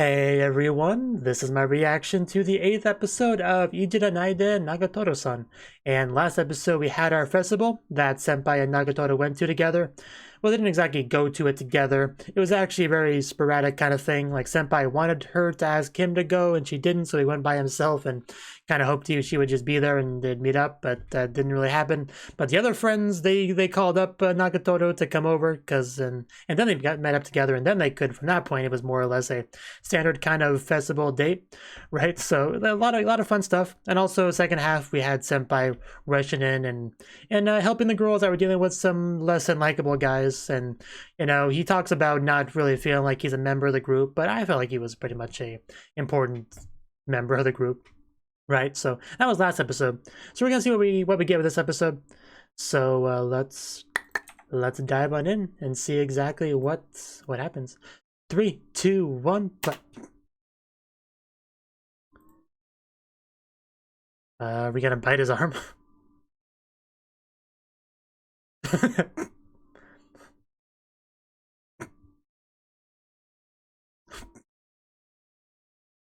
Hey everyone, this is my reaction to the 8th episode of Ijiranaide Nagatoro-san. And last episode we had our festival that Senpai and Nagatoro went to together. Well, they didn't exactly go to it together. It was actually a very sporadic kind of thing. Like, Senpai wanted her to ask him to go and she didn't, so he went by himself and kind of hoped she would just be there and they'd meet up, but that didn't really happen. But the other friends, they called up Nagatoro to come over, and then they got met up together, and then they could, from that point, it was more or less a standard kind of festival date, right? So a lot of fun stuff. And also, second half, we had Senpai rushing in and helping the girls that were dealing with some less than likable guys. And, you know, he talks about not really feeling like he's a member of the group, but I felt like he was pretty much a important member of the group. Right, so that was last episode. So we're gonna see what we get with this episode. So let's dive on in and see exactly what happens. 3, 2, 1, play. We gotta bite his arm.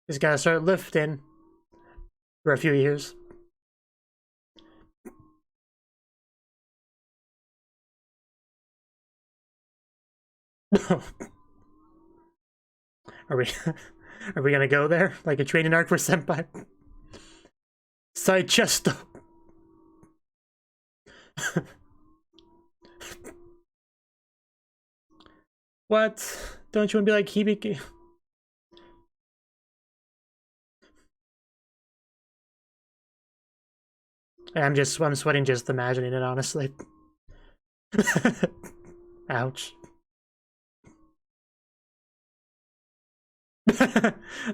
Just gotta start lifting for a few years. Are we gonna go there like a training arc for Senpai? Side chest. What? Don't you want to be like Hibiki? I'm sweating just imagining it, honestly. Ouch.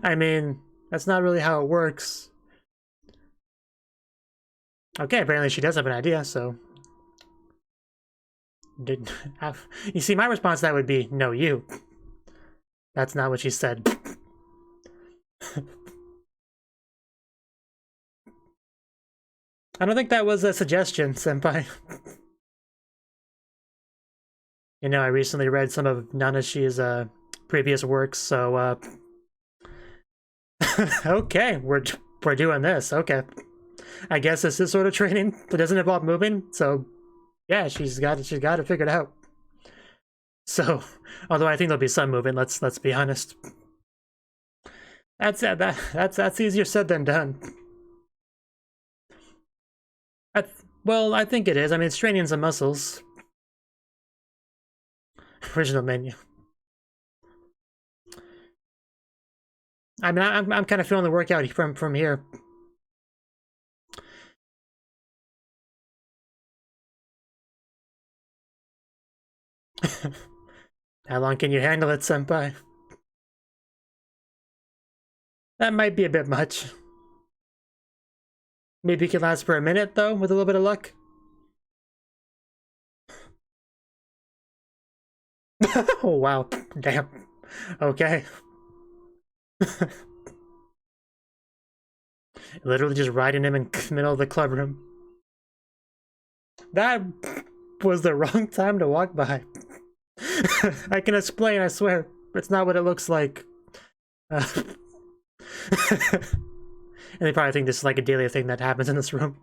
I mean, that's not really how it works. Okay, apparently she does have an idea, so... You see, my response to that would be, no, you. That's not what she said. I don't think that was a suggestion, Senpai. You know, I recently read some of Nanashi's previous works, so okay, we're doing this. Okay, I guess this is sort of training that doesn't involve moving. So yeah, she's got it figured out. So, although I think there'll be some moving, let's be honest. That's easier said than done. Well, I think it is. I mean, it's training some muscles. Original menu. I mean, I'm kind of feeling the workout from here. How long can you handle it, Senpai? That might be a bit much. Maybe it could last for a minute, though, with a little bit of luck. Oh, wow. Damn. Okay. Literally just riding him in the middle of the clubroom. That was the wrong time to walk by. I can explain, I swear. It's not what it looks like. And they probably think this is like a daily thing that happens in this room.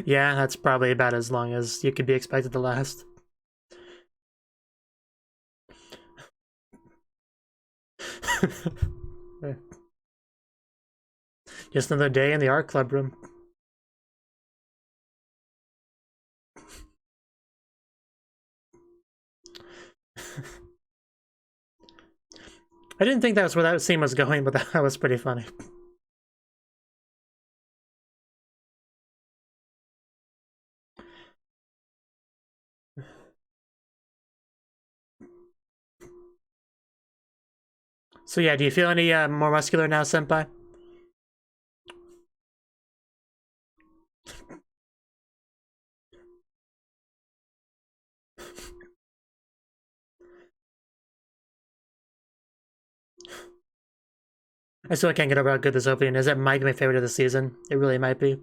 Yeah, that's probably about as long as you could be expected to last. Just another day in the art club room. I didn't think that was where that scene was going, but that was pretty funny. So yeah, do you feel any more muscular now, Senpai? I still can't get over how good this opening is. It might be my favorite of the season. It really might be.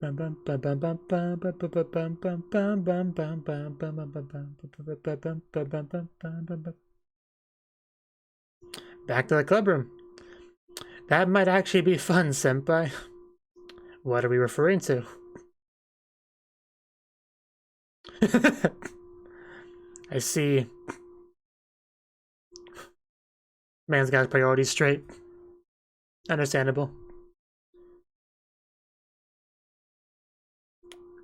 Back to the club room. That might actually be fun, senpai. What are we referring to? I see. Man's got his priorities straight. Understandable.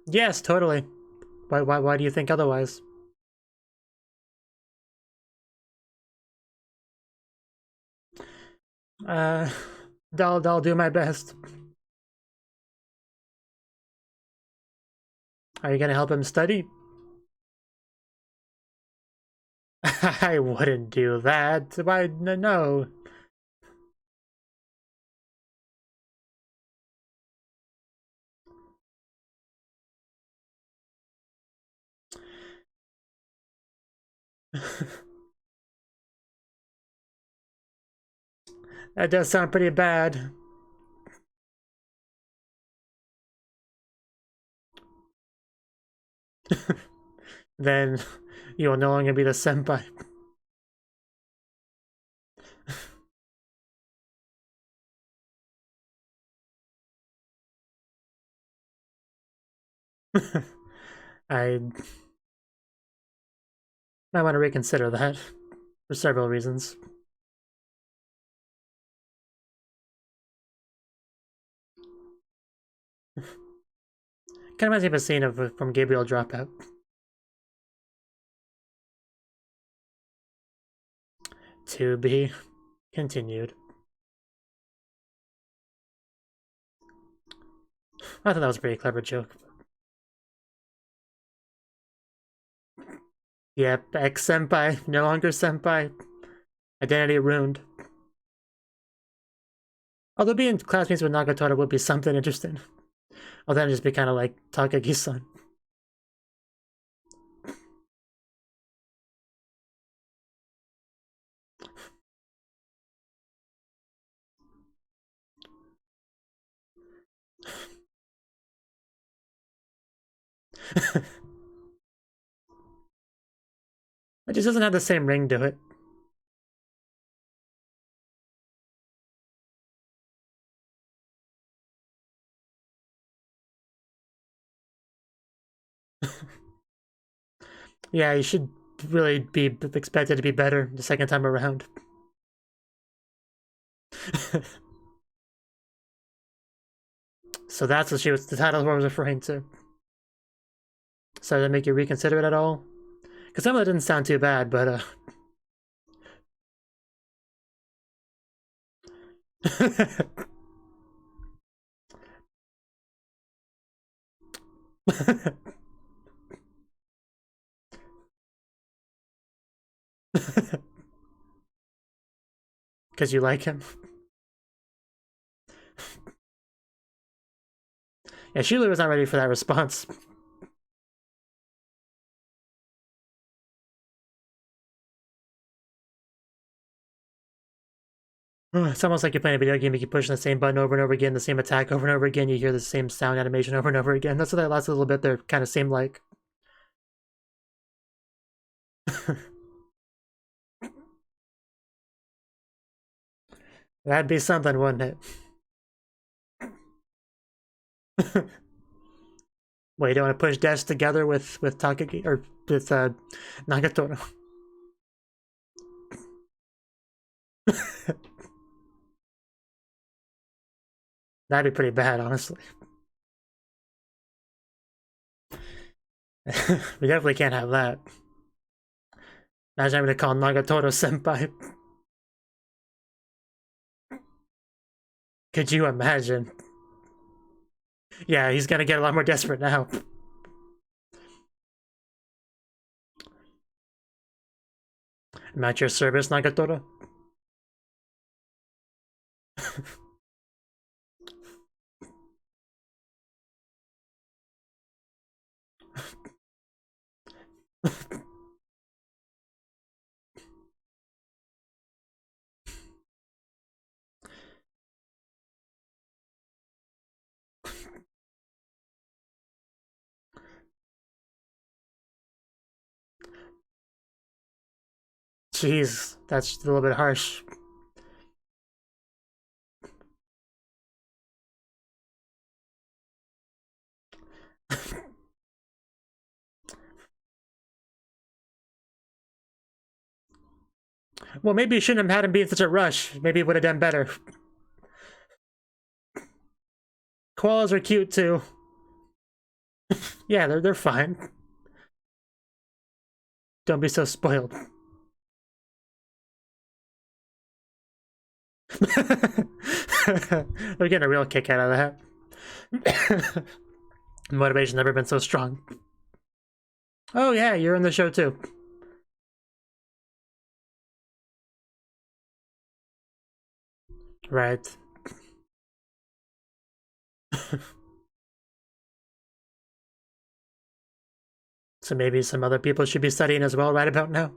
Yes, totally. Why do you think otherwise? I'll do my best. Are you gonna help him study? I wouldn't do that. Why? No. That does sound pretty bad. Then you will no longer be the senpai. I might want to reconsider that for several reasons. Kind of reminds me of a scene from Gabriel Dropout. To be continued. I thought that was a pretty clever joke. Yep, ex-senpai, no longer senpai. Identity ruined. Although being classmates with Nagatoro would be something interesting. Although then just be kind of like Takagi-san. It just doesn't have the same ring to it. Yeah, you should really be expected to be better the second time around. So that's what the title was referring to. So did that make you reconsider it at all? Because some of it didn't sound too bad, but because you like him. Yeah, Sheila was not ready for that response. It's almost like you're playing a video game, you keep pushing the same button over and over again, the same attack over and over again, you hear the same sound animation over and over again. That's what that last little bit there kind of seemed like. That'd be something, wouldn't it? Wait, you don't want to push Deaths together with Takagi or with Nagatoro? That'd be pretty bad, honestly. We definitely can't have that. Imagine having to call Nagatoro senpai. Could you imagine? Yeah, he's gonna get a lot more desperate now. I'm at your service, Nagatoro. Jeez, that's a little bit harsh. Well, maybe you shouldn't have had him be in such a rush. Maybe it would have done better. Koalas are cute too. Yeah, they're fine. Don't be so spoiled. They're getting a real kick out of that. Motivation's never been so strong. Oh yeah, you're in the show too. Right. So maybe some other people should be studying as well right about now.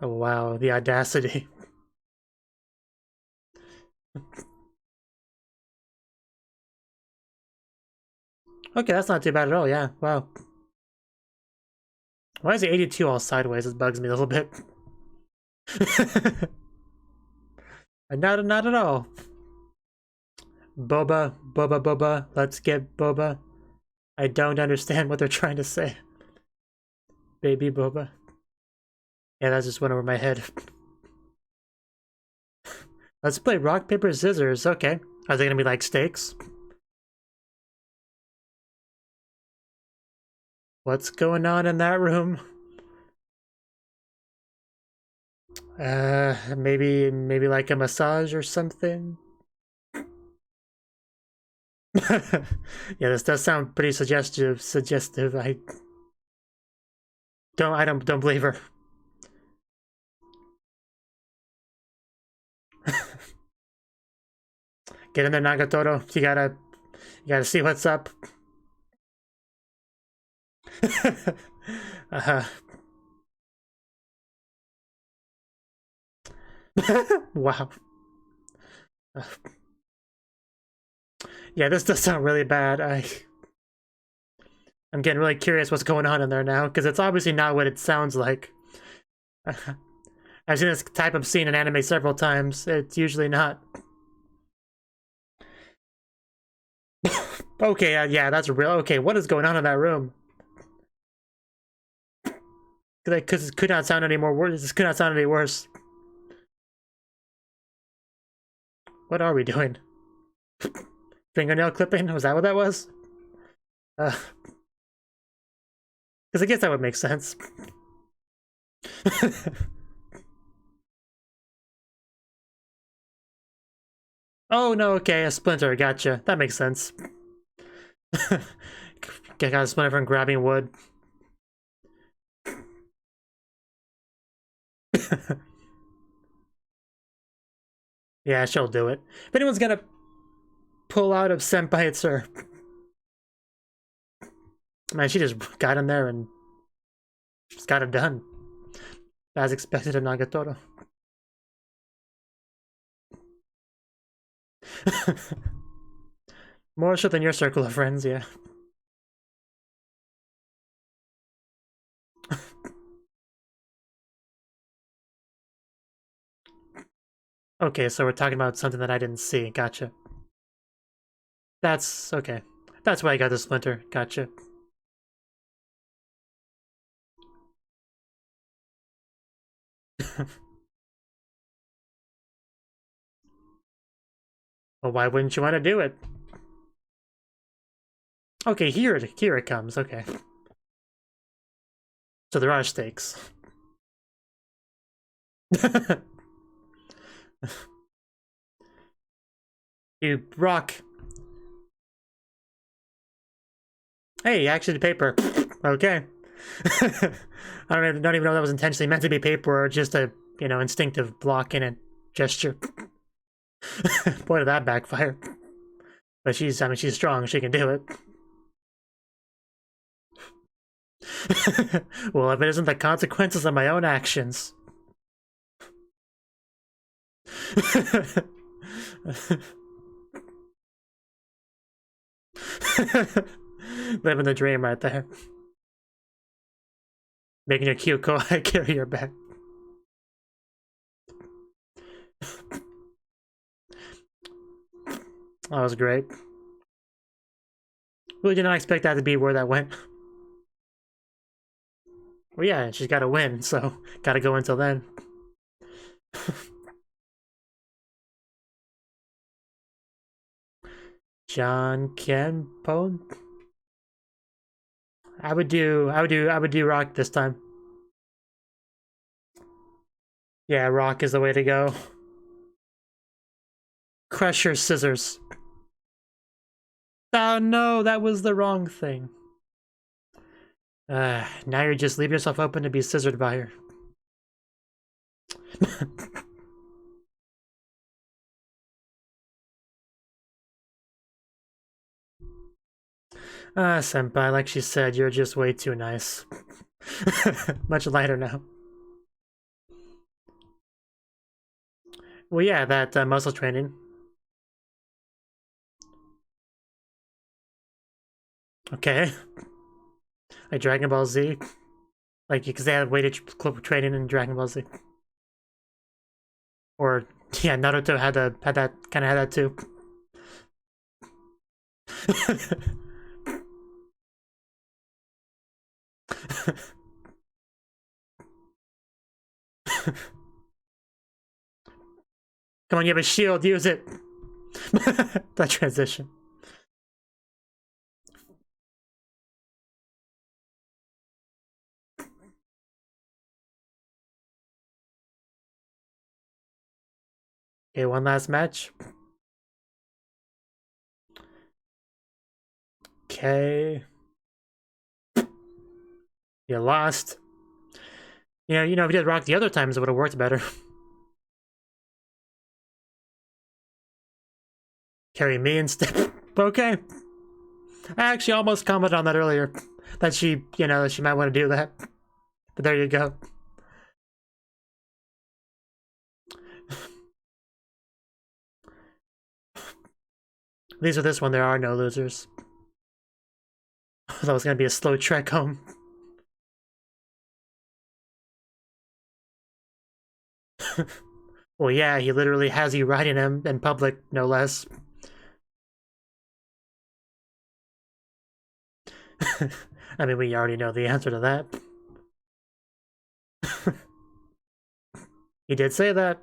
Oh wow, the audacity. Okay, that's not too bad at all, yeah, wow. Why is the 82 all sideways? It bugs me a little bit. Not at all. Boba, boba, boba, let's get boba. I don't understand what they're trying to say. Baby boba. Yeah, that just went over my head. Let's play rock, paper, scissors. Okay. Are they gonna be like stakes? What's going on in that room? Maybe like a massage or something? Yeah, this does sound pretty suggestive. I don't believe her. Get in there, Nagatoro. You gotta see what's up. Wow. Yeah, this does sound really bad. I'm getting really curious what's going on in there now, because it's obviously not what it sounds like. I've seen this type of scene in anime several times. It's usually not. Okay, yeah, that's real. Okay, what is going on in that room? Because it could not sound any more worse. This could not sound any worse. What are we doing? Fingernail clipping? Was that what that was? Because I guess that would make sense. Oh no, okay, a splinter, gotcha. That makes sense. Got a splinter from grabbing wood. Yeah, she'll do it. If anyone's gonna pull out of Senpai, it's her. Man, she just got in there and just got it done. As expected of Nagatoro. More so than your circle of friends, yeah. Okay, so we're talking about something that I didn't see. Gotcha. That's okay. That's why I got the splinter. Gotcha. Well, why wouldn't you want to do it? Okay, here it comes. Okay. So there are stakes. You rock. Hey, actually, the paper. Okay. I don't even know if that was intentionally meant to be paper or just a, instinctive block in a gesture. Boy, did that backfire. But she's strong. She can do it. Well, if it isn't the consequences of my own actions. Living the dream right there. Making your cute go carry your back. That was great. Really did not expect that to be where that went. Well, yeah, she's got to win, so gotta go until then. John Kenpon. I would do rock this time. Yeah, rock is the way to go. Crush your scissors. Oh no, that was the wrong thing. Now you're just leaving yourself open to be scissored by her. Senpai, like she said, you're just way too nice. Much lighter now. Well, yeah, that muscle training. Okay. Like Dragon Ball Z. Like, because they had weighted training in Dragon Ball Z. Or, yeah, Naruto had that, kind of had that too. Come on, you have a shield, use it. That transition. Okay, one last match. Okay. You lost. Yeah, you know, if you did rock the other times, it would have worked better. Carry me instead. Okay. I actually almost commented on that earlier. That she, you know, that she might want to do that. But there you go. At least with this one, there are no losers. That was going to be a slow trek home. Well, yeah, he literally has you riding him in public, no less. I mean, we already know the answer to that. He did say that.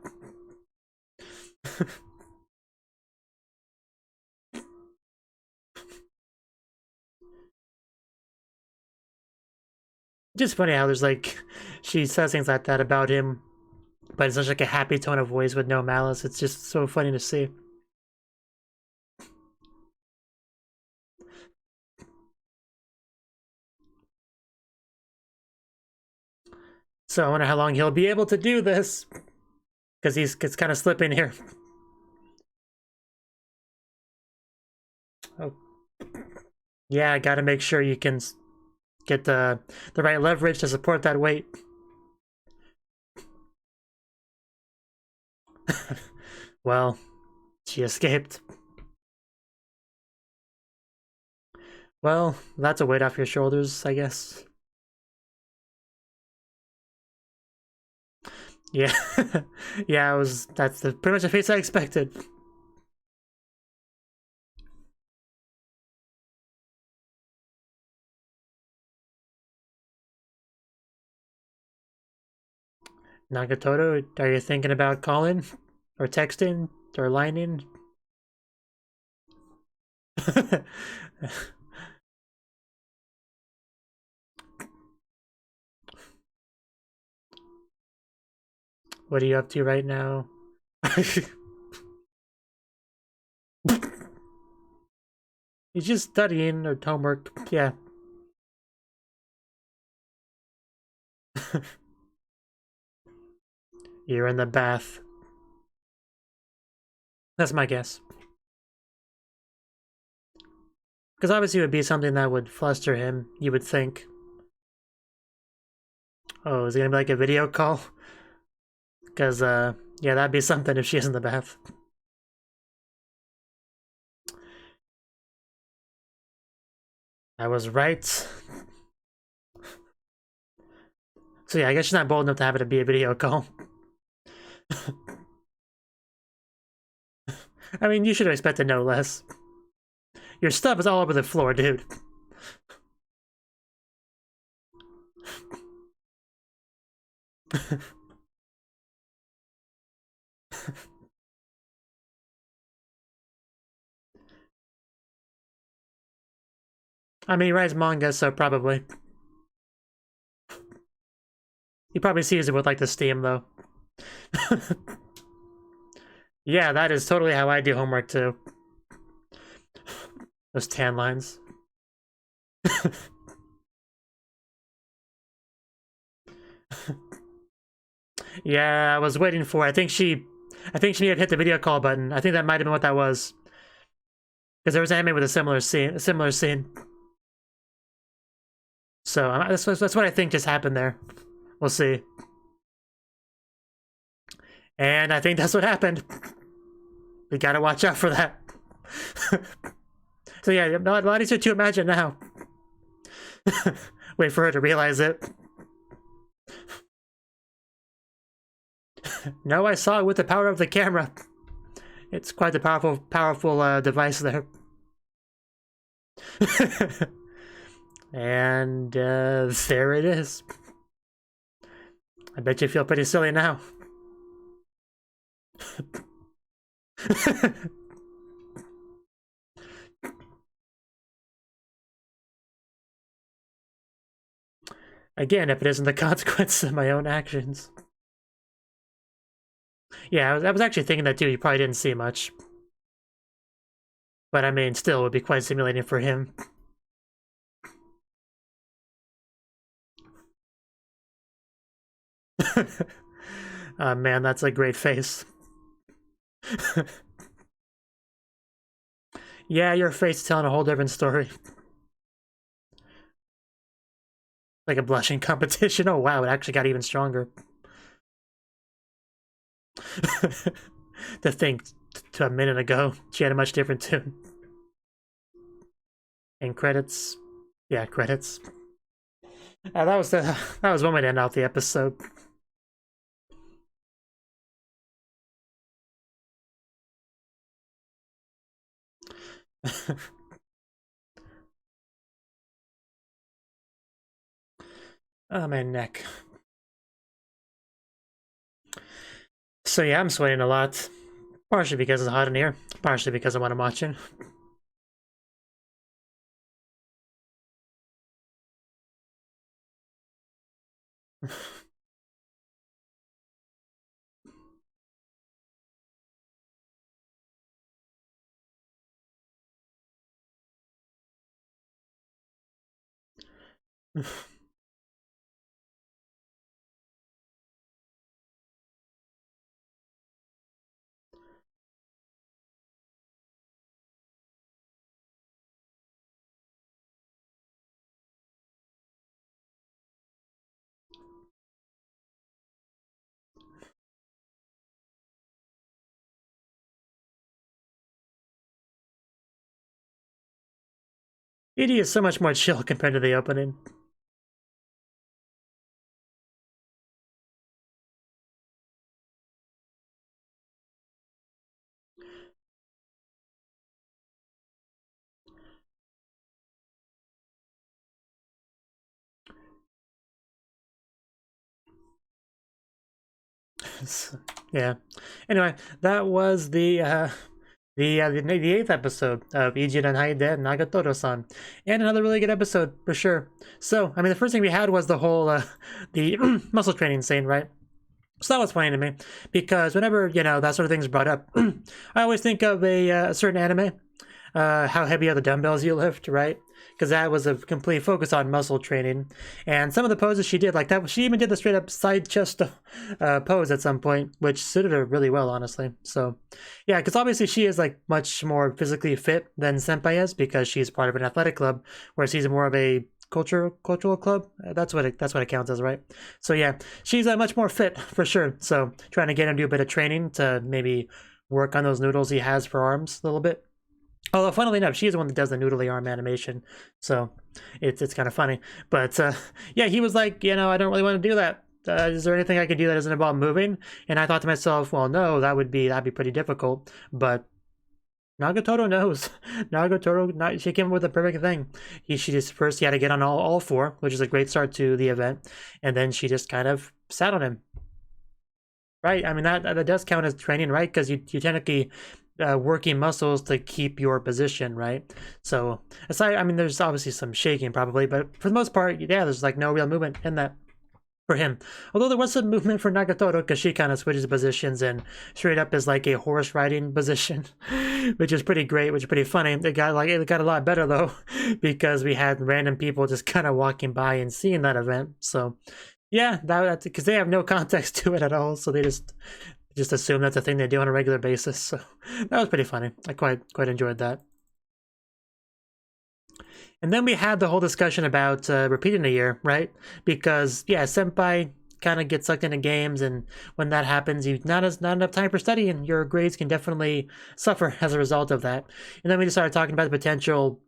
Just funny how there's like, she says things like that about him, but it's such like a happy tone of voice with no malice. It's just so funny to see. So I wonder how long he'll be able to do this, because it's kind of slipping here. Oh, yeah, I gotta make sure you can get the right leverage to support that weight. Well, she escaped. Well, that's a weight off your shoulders, I guess. Yeah, yeah, that's pretty much the face I expected. Nagatoro, are you thinking about calling? Or texting? Or lining? What are you up to right now? He's just studying or homework, yeah. You're in the bath. That's my guess. Because obviously it would be something that would fluster him, you would think. Oh, is it gonna be like a video call? Because, yeah, that'd be something if she is in the bath. I was right. So yeah, I guess she's not bold enough to have it be a video call. I mean, you should have expected no less. Your stuff is all over the floor, dude. I mean, he writes manga, so probably. He probably sees it with, like, the Steam, though. Yeah, that is totally how I do homework, too. Those tan lines. Yeah, I was waiting for. I think she may have hit the video call button. I think that might have been what that was. Because there was anime with a similar scene. So that's what I think just happened there. We'll see. And I think that's what happened. We gotta watch out for that. So yeah, a lot easier to imagine now. Wait for her to realize it. No, I saw it with the power of the camera. It's quite the powerful device there. And there it is. I bet you feel pretty silly now. Again, if it isn't the consequence of my own actions. Yeah, I was actually thinking that too. You probably didn't see much. But I mean, still, it would be quite stimulating for him. Oh man, that's a great face. Yeah, your face is telling a whole different story. Like a blushing competition. Oh wow, it actually got even stronger. To think to a minute ago, she had a much different tune. And credits. Yeah, credits. That was one way to end out the episode. Oh, my neck. So yeah, I'm sweating a lot. Partially because it's hot in here. Partially because of what I'm watching. ED is so much more chill compared to the opening. Yeah. Anyway, that was the 8th episode of Ijiranaide Nagatoro-san, and another really good episode for sure. So, I mean, the first thing we had was the whole the muscle training scene, right? So that was funny to me because whenever that sort of thing's brought up, I always think of a certain anime, how heavy are the dumbbells you lift, right? Because that was a complete focus on muscle training, and some of the poses she did, like that, she even did the straight up side chest pose at some point, which suited her really well, honestly. So, yeah, because obviously she is like much more physically fit than Senpai is because she's part of an athletic club, whereas he's more of a cultural club. That's what it counts as, right? So yeah, she's much more fit for sure. So trying to get him to do a bit of training to maybe work on those noodles he has for arms a little bit. Although, funnily enough, she's the one that does the noodly arm animation. So, it's kind of funny. But yeah, he was like, you know, I don't really want to do that. Is there anything I could do that doesn't involve moving? And I thought to myself, well, no, that'd be pretty difficult. But Nagatoro knows. Nagatoro, she came up with the perfect thing. He had to get on all four, which is a great start to the event, and then she just kind of sat on him. Right? I mean, that does count as training, right? Because you technically working muscles to keep your position, right? So aside, I mean, there's obviously some shaking probably, but for the most part, yeah, there's like no real movement in that. For him, although there was some movement for Nagatoro because she kind of switches positions and straight up is like a horse riding position, which is pretty great, which is pretty funny. It got a lot better though because we had random people just kind of walking by and seeing that event. So yeah, that's because they have no context to it at all, so they just assume that's a thing they do on a regular basis. So that was pretty funny. I quite enjoyed that. And then we had the whole discussion about repeating a year, right? Because yeah, senpai kind of gets sucked into games, and when that happens, you've not enough time for study, and your grades can definitely suffer as a result of that. And then we just started talking about the potential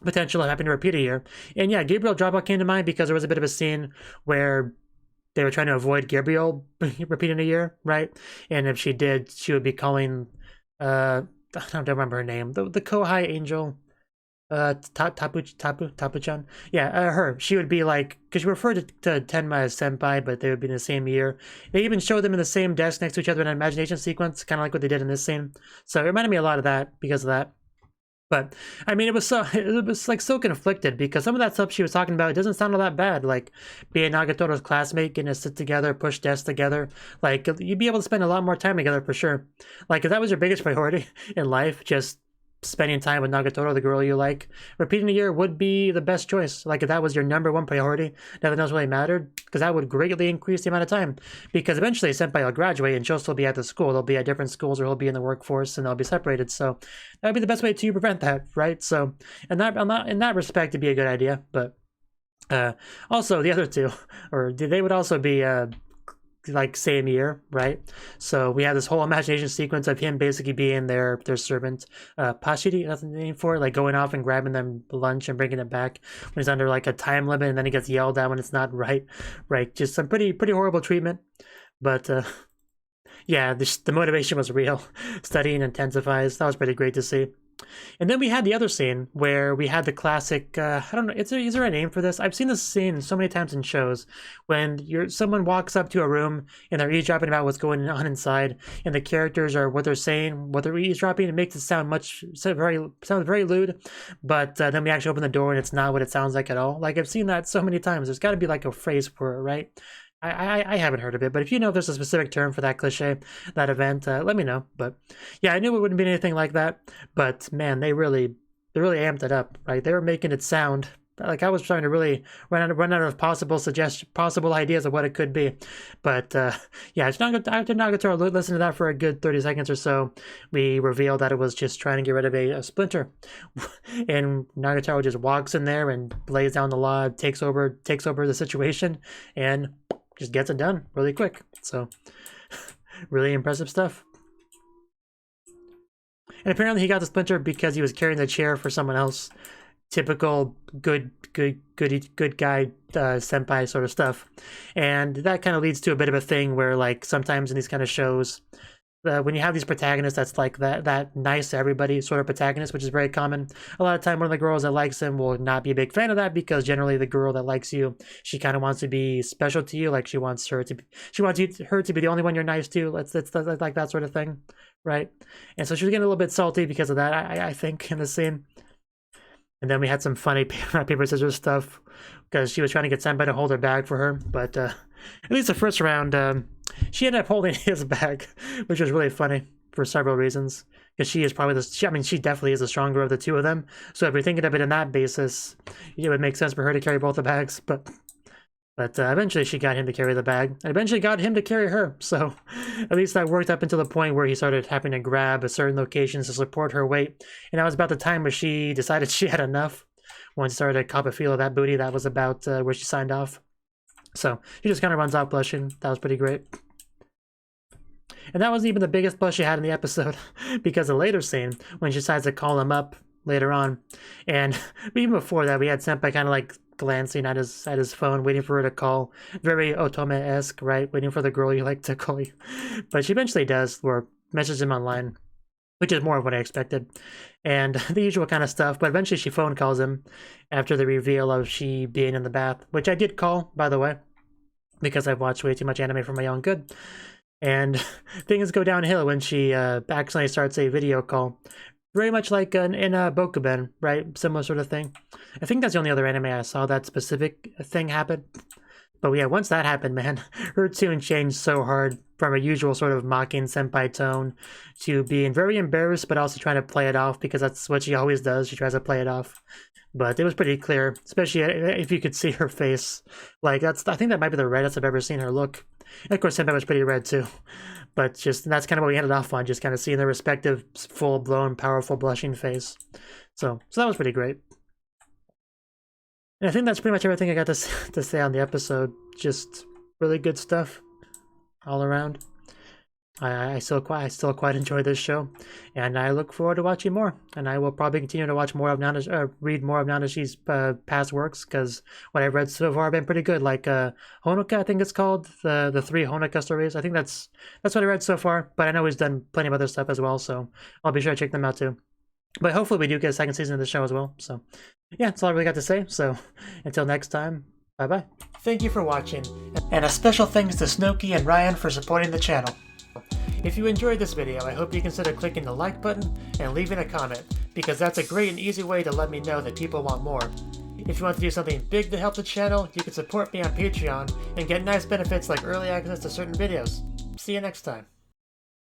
of having to repeat a year. And yeah, Gabriel dropout came to mind because there was a bit of a scene where they were trying to avoid Gabriel repeating a year, right? And if she did, she would be calling I don't remember her name, the Kohai angel. Tapu-chan. Yeah, her. She would be like, because she referred to Tenma as senpai, but they would be in the same year. They even showed them in the same desk next to each other in an imagination sequence, kind of like what they did in this scene. So it reminded me a lot of that because of that. But I mean, it was like so conflicted because some of that stuff she was talking about, it doesn't sound all that bad. Like being Nagatoro's classmate, getting to sit together, push desks together. Like you'd be able to spend a lot more time together for sure. Like if that was your biggest priority in life, just spending time with Nagatoro, the girl you like, repeating a year would be the best choice. Like if that was your #1 priority, nothing else really mattered, because that would greatly increase the amount of time. Because eventually senpai will graduate and she'll still be at the school. They'll be at different schools, or he'll be in the workforce, and they'll be separated. So that would be the best way to prevent that, right? So in that respect, it'd be a good idea. But also the other two, or they would also be like same year, right? So we have this whole imagination sequence of him basically being their servant, Pashiri, that's the name for it, like going off and grabbing them lunch and bringing it back when he's under like a time limit, and then he gets yelled at when it's not right. Just some pretty horrible treatment. But yeah, the motivation was real. Studying intensifies. That was pretty great to see. And then we had the other scene where we had the classic, I don't know, is there a name for this? I've seen this scene so many times in shows when someone walks up to a room and they're eavesdropping about what's going on inside, and the characters are what they're saying, what they're eavesdropping. It makes it sound very lewd, but then we actually open the door and it's not what it sounds like at all. Like I've seen that so many times. There's got to be like a phrase for it, right? I haven't heard of it, but if you know if there's a specific term for that cliche, that event, let me know. But yeah, I knew it wouldn't be anything like that, but man, they really amped it up, right? They were making it sound like I was trying to really run out of possible ideas of what it could be. But yeah, after Nagatoro listened to that for a good 30 seconds or so, we revealed that it was just trying to get rid of a splinter. And Nagatoro just walks in there and lays down the law, takes over the situation, and just gets it done really quick. So really impressive stuff. And apparently he got the splinter because he was carrying the chair for someone else. Typical good guy senpai sort of stuff. And that kind of leads to a bit of a thing where, like, sometimes in these kind of shows, when you have these protagonists that's like that nice to everybody sort of protagonist, which is very common, a lot of time one of the girls that likes him will not be a big fan of that, because generally the girl that likes you, she kind of wants to be special to you, like she wants her to be the only one you're nice to. It's like that sort of thing, right? And so she was getting a little bit salty because of that, I think, in the scene. And then we had some funny paper scissors stuff because she was trying to get senpai to hold her bag for her, but at least the first round, she ended up holding his bag, which was really funny for several reasons. Because she is probably she definitely is the stronger of the two of them. So if you're thinking of it in that basis, it would make sense for her to carry both the bags. But eventually she got him to carry the bag, and eventually got him to carry her. So at least that worked up until the point where he started having to grab at certain locations to support her weight. And that was about the time where she decided she had enough. Once she started to cop a feel of that booty, that was about where she signed off. So she just kind of runs out blushing. That was pretty great. And that wasn't even the biggest blush she had in the episode, because the later scene, when she decides to call him up later on. And even before that, we had Senpai kind of like glancing at his phone, waiting for her to call. Very Otome-esque, right? Waiting for the girl you like to call you. But she eventually does, or messages him online, which is more of what I expected. And the usual kind of stuff, but eventually she phone calls him after the reveal of she being in the bath, which I did call, by the way, because I've watched way too much anime for my own good. And things go downhill when she accidentally starts a video call. Very much like in Bokuben, right? Similar sort of thing. I think that's the only other anime I saw that specific thing happen. But yeah, once that happened, man, her tune changed so hard from a usual sort of mocking senpai tone to being very embarrassed, but also trying to play it off, because that's what she always does. She tries to play it off. But it was pretty clear, especially if you could see her face. Like, I think that might be the reddest I've ever seen her look. And of course, senpai was pretty red too. But that's kind of what we ended off on, just kind of seeing their respective full-blown, powerful, blushing face. So that was pretty great. And I think that's pretty much everything I got to say on the episode. Just really good stuff all around. I still quite enjoy this show, and I look forward to watching more. And I will probably continue to watch more of read more of Nanashi's past works, because what I've read so far have been pretty good. Like Honoka, I think it's called, the 3 Honoka stories. I think that's what I read so far. But I know he's done plenty of other stuff as well, so I'll be sure to check them out too. But hopefully we do get a second season of the show as well. So yeah, that's all I really got to say. So until next time, bye-bye. Thank you for watching, and a special thanks to Cnouki and Ryan for supporting the channel. If you enjoyed this video, I hope you consider clicking the like button and leaving a comment, because that's a great and easy way to let me know that people want more. If you want to do something big to help the channel, you can support me on Patreon and get nice benefits like early access to certain videos. See you next time.